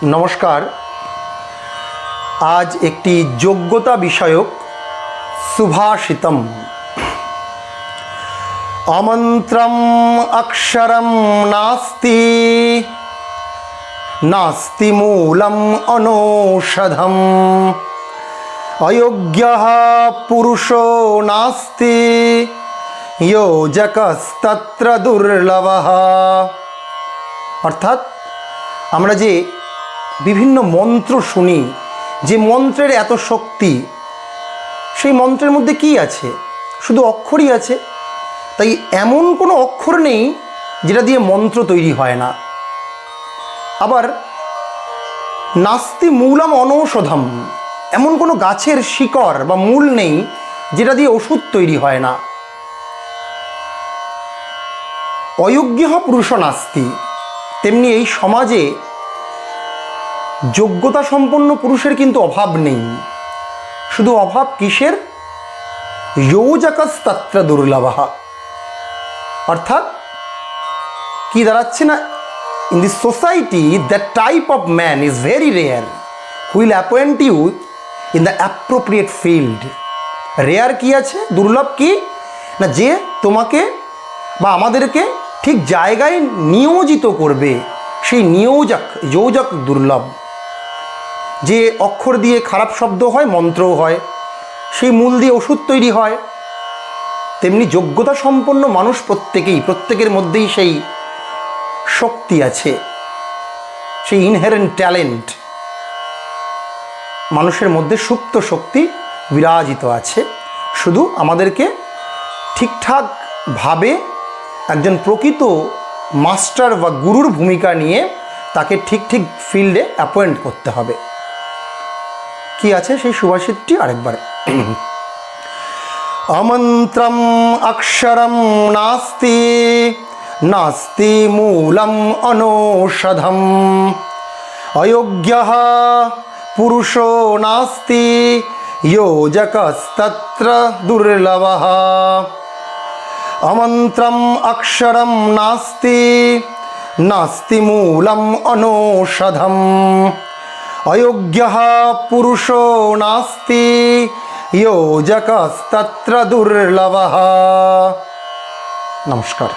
নমস্কার। আজ একটি যোগ্যতা বিষয়ক সুভাষিতম। অমন্ত্রম অক্ষরম নাস্তি, নাস্তি মূলম অনৌষধম, অযোগ্যঃ পুরুষো নাস্তি, যোজকস্তত্র দুর্লভঃ। অর্থাৎ আমরা যে বিভিন্ন মন্ত্র শুনি, যে মন্ত্রের এত শক্তি, সেই মন্ত্রের মধ্যে কি আছে? শুধু অক্ষরই আছে। তাই এমন কোনো অক্ষর নেই যেটা দিয়ে মন্ত্র তৈরি হয় না। আবার নাস্তি মূলম অনৌষধম, এমন কোনো গাছের শিকড় বা মূল নেই যেটা দিয়ে ওষুধ তৈরি হয় না। অযোগ্যঃ পুরুষ নাস্তি, তেমনি এই সমাজে যোগ্যতা সম্পন্ন পুরুষের কিন্তু অভাব নেই। শুধু অভাব কিসের? যোজকস্তত্র দুর্লভঃ। অর্থাৎ কি দাঁড়াচ্ছে না, in this society that type of man is very rare who will appoint you in the appropriate field. Rare কি আছে, দুর্লভ কি না, যে তোমাকে বা আমাদেরকে ঠিক জায়গায় নিয়োজিত করবে, সেই যোজক দুর্লভ। যে অক্ষর দিয়ে খারাপ শব্দ হয়, মন্ত্রও হয়, সেই মূল দিয়ে ওষুধ তৈরি হয়। তেমনি যোগ্যতা সম্পন্ন মানুষ প্রত্যেকের মধ্যেই সেই শক্তি আছে, সেই ইনহেরেন্ট ট্যালেন্ট মানুষের মধ্যে সুপ্ত শক্তি বিরাজিত আছে। শুধু আমাদেরকে ঠিকঠাকভাবে একজন প্রকৃত মাস্টার বা গুরুর ভূমিকা নিয়ে তাকে ঠিক ফিল্ডে অ্যাপয়েন্ট করতে হবে। কি আছে সেই সুভাষিতটি আরেকবার। অমন্ত্রম অক্ষরম নাস্তি, নাস্তি মূলম অনৌষধম, অযোগ্যঃ পুরুষো নাস্তি, যোজকস্তত্র দুর্লভঃ। অমন্ত্রম অক্ষরম নাস্তি, নাস্তি মূলম অনৌষধম, অযোগ্যঃ পুরুষো নাস্তি, যোজকস্তত্র দুর্লভঃ। নমস্কার।